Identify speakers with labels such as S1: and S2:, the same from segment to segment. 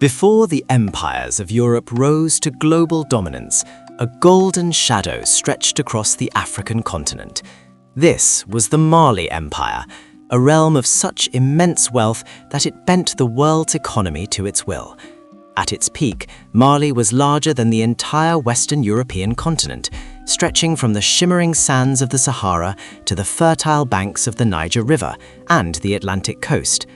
S1: Before the empires of Europe rose to global dominance, a golden shadow stretched across the African continent. This was the Mali Empire, a realm of such immense wealth that it bent the world's economy to its will. At its peak, Mali was larger than the entire Western European continent, stretching from the shimmering sands of the Sahara to the fertile banks of the Niger River and the Atlantic coast.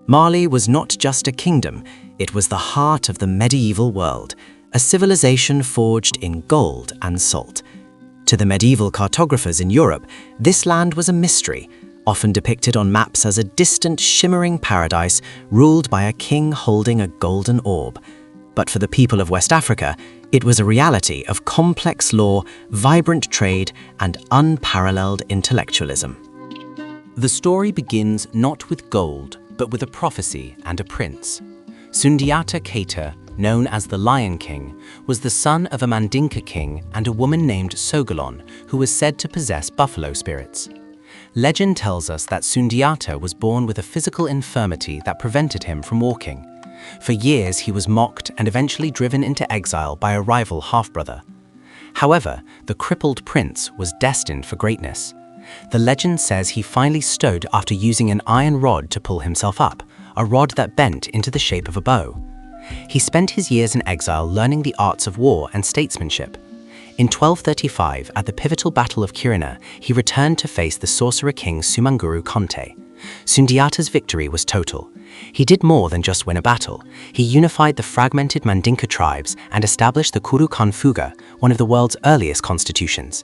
S1: Mali was not just a kingdom, it was the heart of the medieval world, a civilization forged in gold and salt. To the medieval cartographers in Europe, this land was a mystery, often depicted on maps as a distant, shimmering paradise ruled by a king holding a golden orb. But for the people of West Africa, it was a reality of complex law, vibrant trade, and unparalleled intellectualism. The story begins not with gold, but with a prophecy and a prince. Sundiata Keita, known as the Lion King, was the son of a Mandinka king and a woman named Sogolon, who was said to possess buffalo spirits. Legend tells us that Sundiata was born with a physical infirmity that prevented him from walking. For years he was mocked and eventually driven into exile by a rival half-brother. However, the crippled prince was destined for greatness. The legend says he finally stood after using an iron rod to pull himself up, a rod that bent into the shape of a bow. He spent his years in exile learning the arts of war and statesmanship. In 1235, at the pivotal Battle of Quirina, he returned to face the sorcerer king Sumanguru Conte. Sundiata's victory was total. He did more than just win a battle. He unified the fragmented Mandinka tribes and established the Kurukan Fuga, one of the world's earliest constitutions.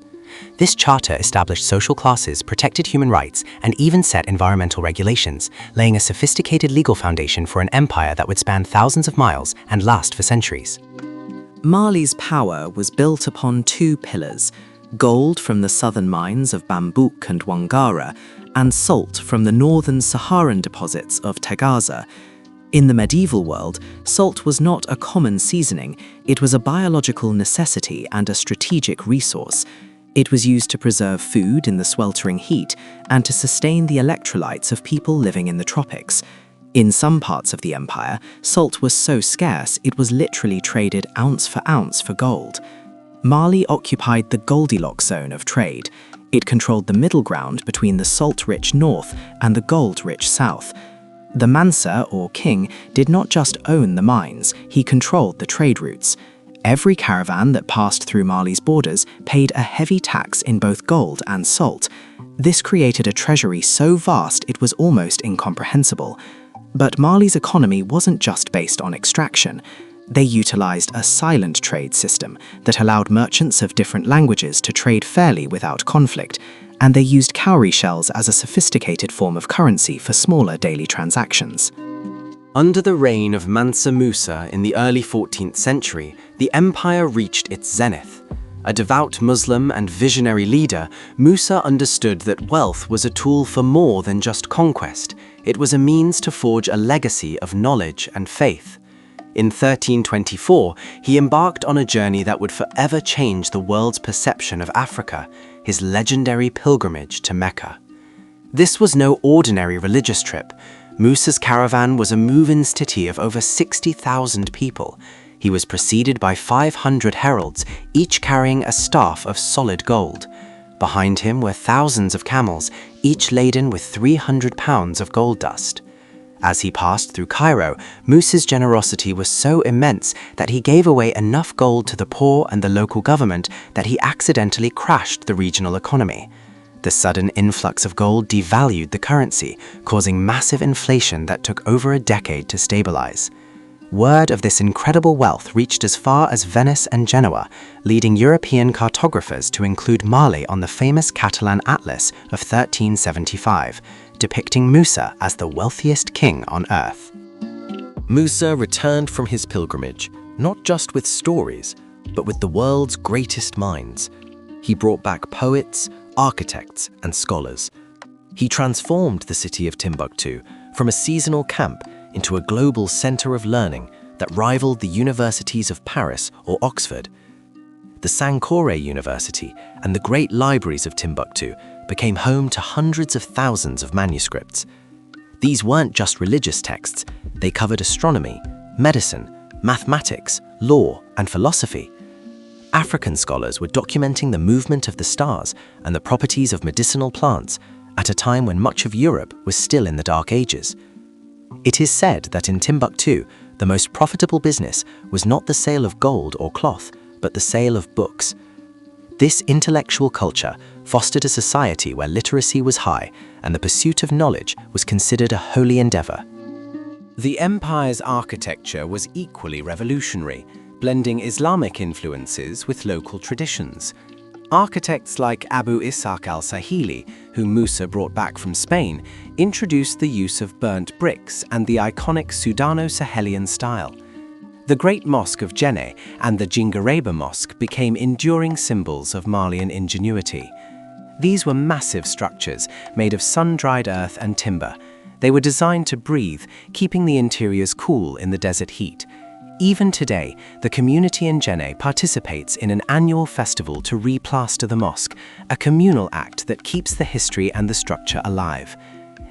S1: This charter established social classes, protected human rights, and even set environmental regulations, laying a sophisticated legal foundation for an empire that would span thousands of miles and last for centuries.
S2: Mali's power was built upon two pillars: gold from the southern mines of Bambouk and Wangara, and salt from the northern Saharan deposits of Tagaza. In the medieval world, salt was not a common seasoning, it was a biological necessity and a strategic resource. It was used to preserve food in the sweltering heat and to sustain the electrolytes of people living in the tropics. In some parts of the empire, salt was so scarce it was literally traded ounce for gold. Mali occupied the Goldilocks zone of trade. It controlled the middle ground between the salt-rich north and the gold-rich south. The Mansa, or king, did not just own the mines, he controlled the trade routes. Every caravan that passed through Mali's borders paid a heavy tax in both gold and salt. This created a treasury so vast it was almost incomprehensible. But Mali's economy wasn't just based on extraction. They utilized a silent trade system that allowed merchants of different languages to trade fairly without conflict, and they used cowrie shells as a sophisticated form of currency for smaller daily transactions.
S1: Under the reign of Mansa Musa in the early 14th century, the empire reached its zenith. A devout Muslim and visionary leader, Musa understood that wealth was a tool for more than just conquest. It was a means to forge a legacy of knowledge and faith. In 1324, he embarked on a journey that would forever change the world's perception of Africa, his legendary pilgrimage to Mecca. This was no ordinary religious trip. Musa's caravan was a move-in city of over 60,000 people. He was preceded by 500 heralds, each carrying a staff of solid gold. Behind him were thousands of camels, each laden with 300 pounds of gold dust. As he passed through Cairo, Musa's generosity was so immense that he gave away enough gold to the poor and the local government that he accidentally crashed the regional economy. The sudden influx of gold devalued the currency, causing massive inflation that took over a decade to stabilize. Word of this incredible wealth reached as far as Venice and Genoa, leading European cartographers to include Mali on the famous Catalan Atlas of 1375, depicting Musa as the wealthiest king on earth.
S3: Musa returned from his pilgrimage, not just with stories, but with the world's greatest minds. He brought back poets, architects, and scholars. He transformed the city of Timbuktu from a seasonal camp into a global center of learning that rivaled the universities of Paris or Oxford. The Sankore University and the great libraries of Timbuktu became home to hundreds of thousands of manuscripts. These weren't just religious texts, they covered astronomy, medicine, mathematics, law, and philosophy. African scholars were documenting the movement of the stars and the properties of medicinal plants at a time when much of Europe was still in the Dark Ages. It is said that in Timbuktu, the most profitable business was not the sale of gold or cloth, but the sale of books. This intellectual culture fostered a society where literacy was high and the pursuit of knowledge was considered a holy endeavor. The empire's architecture was equally revolutionary, blending Islamic influences with local traditions. Architects like Abu Ishaq al-Sahili, whom Musa brought back from Spain, introduced the use of burnt bricks and the iconic Sudano-Sahelian style. The Great Mosque of Djenné and the Djingareba Mosque became enduring symbols of Malian ingenuity. These were massive structures made of sun-dried earth and timber. They were designed to breathe, keeping the interiors cool in the desert heat. Even today, the community in Djenné participates in an annual festival to replaster the mosque, a communal act that keeps the history and the structure alive.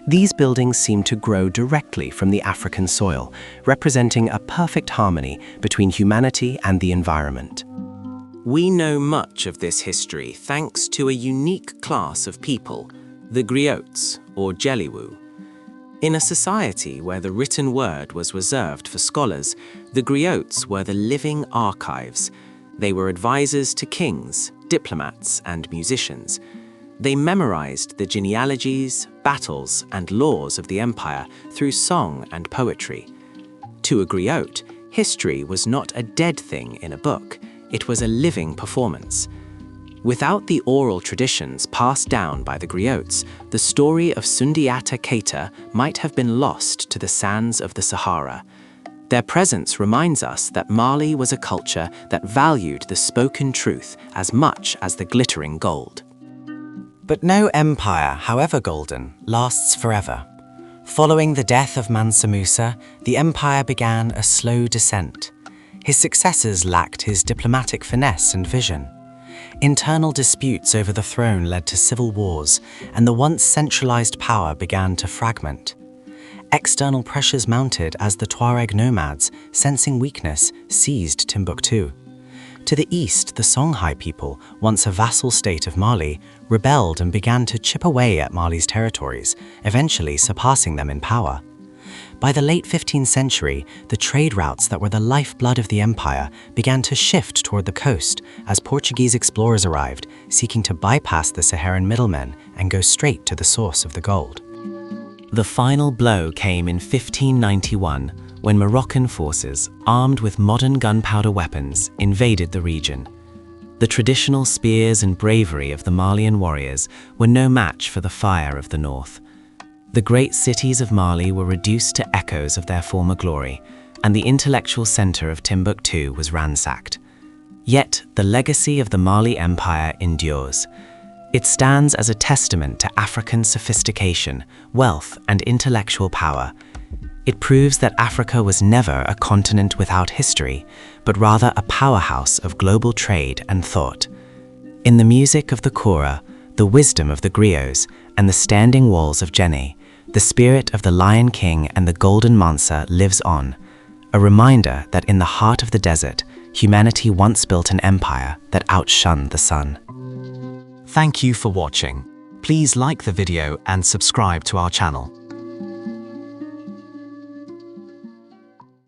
S3: These buildings seem to grow directly from the African soil, representing a perfect harmony between humanity and the environment.
S1: We know much of this history thanks to a unique class of people, the Griots, or Jeliwu. In a society where the written word was reserved for scholars, the Griots were the living archives. They were advisors to kings, diplomats, and musicians. They memorized the genealogies, battles, and laws of the empire through song and poetry. To a Griot, history was not a dead thing in a book, it was a living performance. Without the oral traditions passed down by the Griots, the story of Sundiata Keita might have been lost to the sands of the Sahara. Their presence reminds us that Mali was a culture that valued the spoken truth as much as the glittering gold.
S2: But no empire, however golden, lasts forever. Following the death of Mansa Musa, the empire began a slow descent. His successors lacked his diplomatic finesse and vision. Internal disputes over the throne led to civil wars, and the once centralized power began to fragment. External pressures mounted as the Tuareg nomads, sensing weakness, seized Timbuktu. To the east, the Songhai people, once a vassal state of Mali, rebelled and began to chip away at Mali's territories, eventually surpassing them in power. By the late 15th century, the trade routes that were the lifeblood of the empire began to shift toward the coast as Portuguese explorers arrived, seeking to bypass the Saharan middlemen and go straight to the source of the gold. The final blow came in 1591, when Moroccan forces, armed with modern gunpowder weapons, invaded the region. The traditional spears and bravery of the Malian warriors were no match for the fire of the north. The great cities of Mali were reduced to echoes of their former glory, and the intellectual center of Timbuktu was ransacked. Yet, the legacy of the Mali Empire endures. It stands as a testament to African sophistication, wealth, and intellectual power. It proves that Africa was never a continent without history, but rather a powerhouse of global trade and thought. In the music of the Kora, the wisdom of the Griots, and the standing walls of Djenné, the spirit of the Lion King and the Golden Mansa lives on, a reminder that in the heart of the desert, humanity once built an empire that outshone the sun. Thank you for watching. Please like the video and subscribe to our channel.